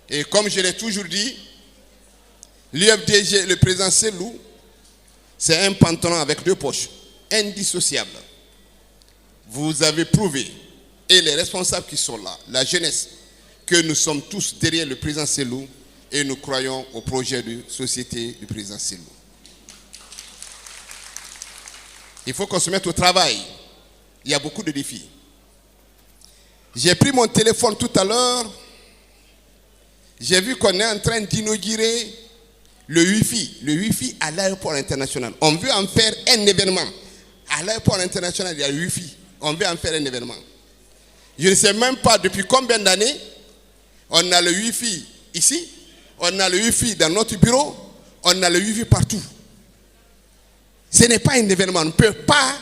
Et comme je l'ai toujours dit, l'UFDG, le président Selou, c'est un pantalon avec 2 poches, indissociable. Vous avez prouvé, et les responsables qui sont là, la jeunesse, que nous sommes tous derrière le président Selou et nous croyons au projet de société du président Selou. Il faut qu'on se mette au travail. Il y a beaucoup de défis. J'ai pris mon téléphone tout à l'heure. J'ai vu qu'on est en train d'inaugurer le Wi-Fi à l'aéroport international. On veut en faire un événement. À l'aéroport international, il y a le Wi-Fi. On veut en faire un événement. Je ne sais même pas depuis combien d'années on a le Wi-Fi ici, on a le Wi-Fi dans notre bureau, on a le Wi-Fi partout. Ce n'est pas un événement. On ne peut pas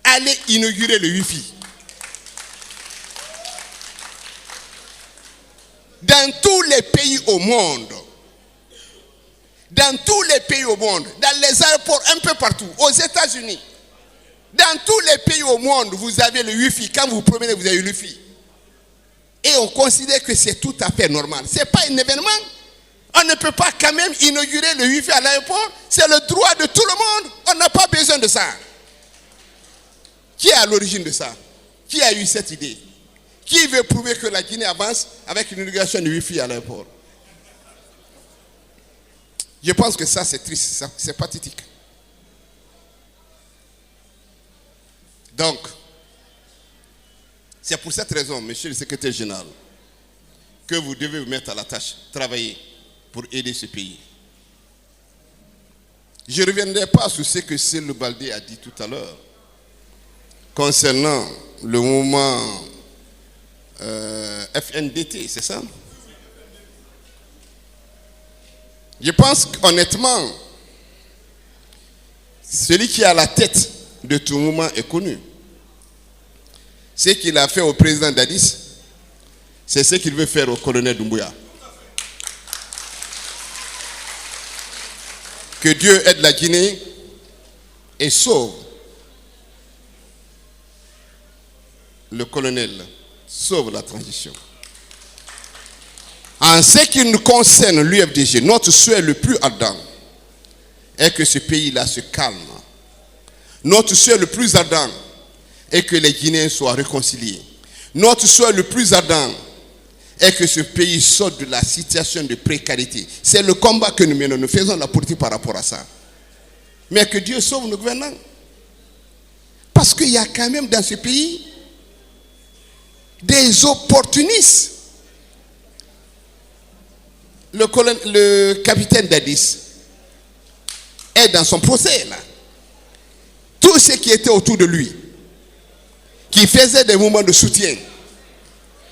aller inaugurer le Wi-Fi. Dans tous les pays au monde, dans les aéroports, un peu partout, aux États-Unis, dans tous les pays au monde, vous avez le Wi-Fi. Quand vous vous promenez, vous avez le Wi-Fi. Et on considère que c'est tout à fait normal. Ce n'est pas un événement. On ne peut pas quand même inaugurer le Wi-Fi à l'aéroport. C'est le droit de tout le monde. On n'a pas besoin de ça. Qui est à l'origine de ça? Qui a eu cette idée? Qui veut prouver que la Guinée avance avec une inauguration du Wi-Fi à l'aéroport? Je pense que ça, c'est triste, c'est pathétique. Donc, c'est pour cette raison, monsieur le secrétaire général, que vous devez vous mettre à la tâche, travailler pour aider ce pays. Je ne reviendrai pas sur ce que Selou Baldé a dit tout à l'heure concernant le mouvement FNDT, c'est ça? Je pense honnêtement, celui qui est à la tête de tout mouvement est connu. Ce qu'il a fait au président Dadis, c'est ce qu'il veut faire au colonel Doumbouya. Que Dieu aide la Guinée et sauve le colonel, sauve la transition. En ce qui nous concerne, l'UFDG, notre souhait le plus ardent est que ce pays-là se calme. Notre souhait le plus ardent est que les Guinéens soient réconciliés. Notre souhait le plus ardent est que ce pays sorte de la situation de précarité. C'est le combat que nous menons. Nous faisons la politique par rapport à ça. Mais que Dieu sauve nos gouvernants. Parce qu'il y a quand même dans ce pays des opportunistes. Le capitaine Dadis est dans son procès là. Tous ceux qui étaient autour de lui, qui faisaient des mouvements de soutien,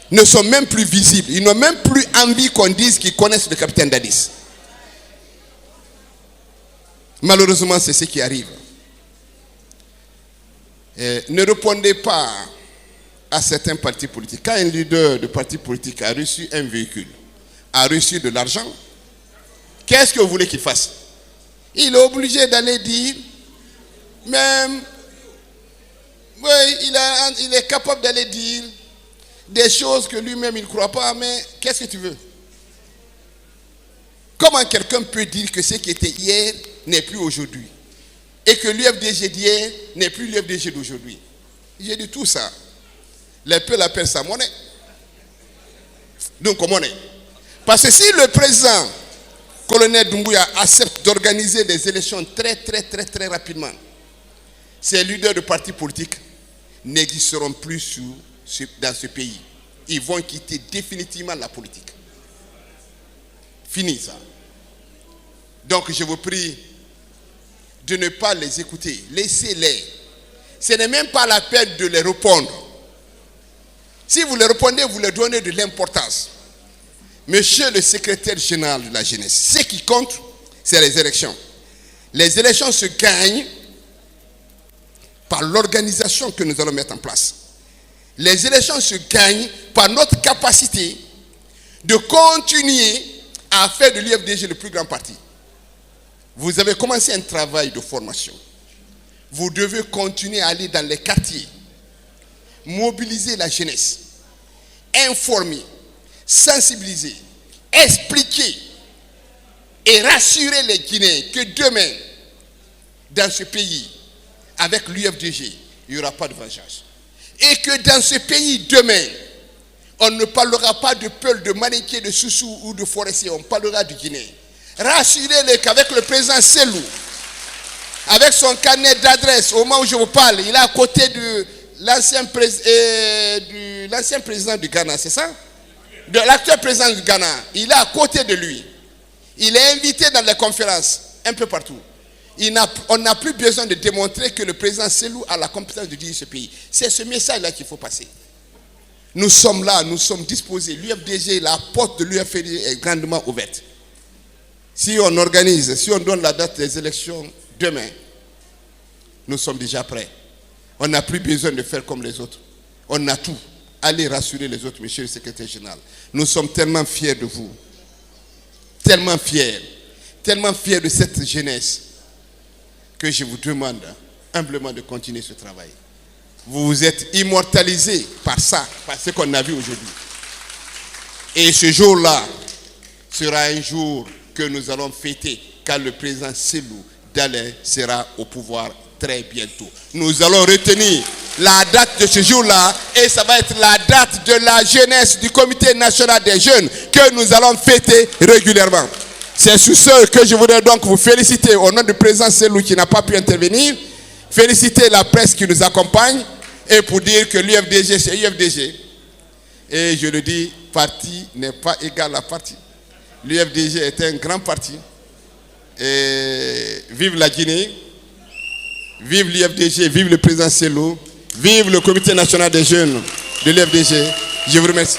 ne sont même plus visibles. Ils n'ont même plus envie qu'on dise qu'ils connaissent le capitaine Dadis. Malheureusement, c'est ce qui arrive. Ne répondez pas à certains partis politiques. Quand un leader de parti politique a reçu un véhicule, a reçu de l'argent, qu'est-ce que vous voulez qu'il fasse? Il est obligé d'aller dire, même, oui, il est capable d'aller dire des choses que lui-même il ne croit pas, mais qu'est-ce que tu veux? Comment quelqu'un peut dire que ce qui était hier n'est plus aujourd'hui? Et que l'UFDG d'hier n'est plus l'UFDG d'aujourd'hui? J'ai dit tout ça. Les peuples appellent ça monnaie. Donc, monnaie. Parce que si le président, colonel Doumbouya, accepte d'organiser des élections très rapidement, ces leaders de partis politiques n'existeront plus dans ce pays. Ils vont quitter définitivement la politique. Fini ça. Donc je vous prie de ne pas les écouter. Laissez-les. Ce n'est même pas la peine de les répondre. Si vous les répondez, vous leur donnez de l'importance. Monsieur le secrétaire général de la jeunesse, ce qui compte, c'est les élections. Les élections se gagnent par l'organisation que nous allons mettre en place. Les élections se gagnent par notre capacité de continuer à faire de l'UFDG le plus grand parti. Vous avez commencé un travail de formation. Vous devez continuer à aller dans les quartiers, mobiliser la jeunesse, informer, sensibiliser, expliquer et rassurer les Guinéens que demain, dans ce pays, avec l'UFDG, il n'y aura pas de vengeance. Et que dans ce pays, demain, on ne parlera pas de Peul, de Maniké, de Soussou ou de Forestier, on parlera du Guinéen. Rassurez-les qu'avec le président Selou, avec son carnet d'adresse, au moment où je vous parle, il est à côté de l'ancien président du Ghana, c'est ça? De l'actuel président du Ghana. Il est à côté de lui. Il est invité dans les conférences, un peu partout. On n'a plus besoin de démontrer que le président Selou a la compétence de diriger ce pays. C'est ce message-là qu'il faut passer. Nous sommes là, nous sommes disposés. L'UFDG, la porte de l'UFDG est grandement ouverte. Si on organise, si on donne la date des élections demain, nous sommes déjà prêts. On n'a plus besoin de faire comme les autres. On a tout. Allez rassurer les autres, monsieur le secrétaire général. Nous sommes tellement fiers de vous. Tellement fiers de cette jeunesse, que je vous demande humblement de continuer ce travail. Vous vous êtes immortalisés par ça, par ce qu'on a vu aujourd'hui. Et ce jour-là sera un jour que nous allons fêter, car le président Selou Dalein sera au pouvoir très bientôt. Nous allons retenir la date de ce jour-là, et ça va être la date de la jeunesse du Comité national des jeunes que nous allons fêter régulièrement. C'est sur ce que je voudrais donc vous féliciter au nom du président Selou qui n'a pas pu intervenir, féliciter la presse qui nous accompagne, et pour dire que l'UFDG c'est UFDG. Et je le dis, parti n'est pas égal à parti. L'UFDG est un grand parti. Et vive la Guinée, vive l'UFDG, vive le président Selou, vive le Comité national des jeunes de l'UFDG. Je vous remercie.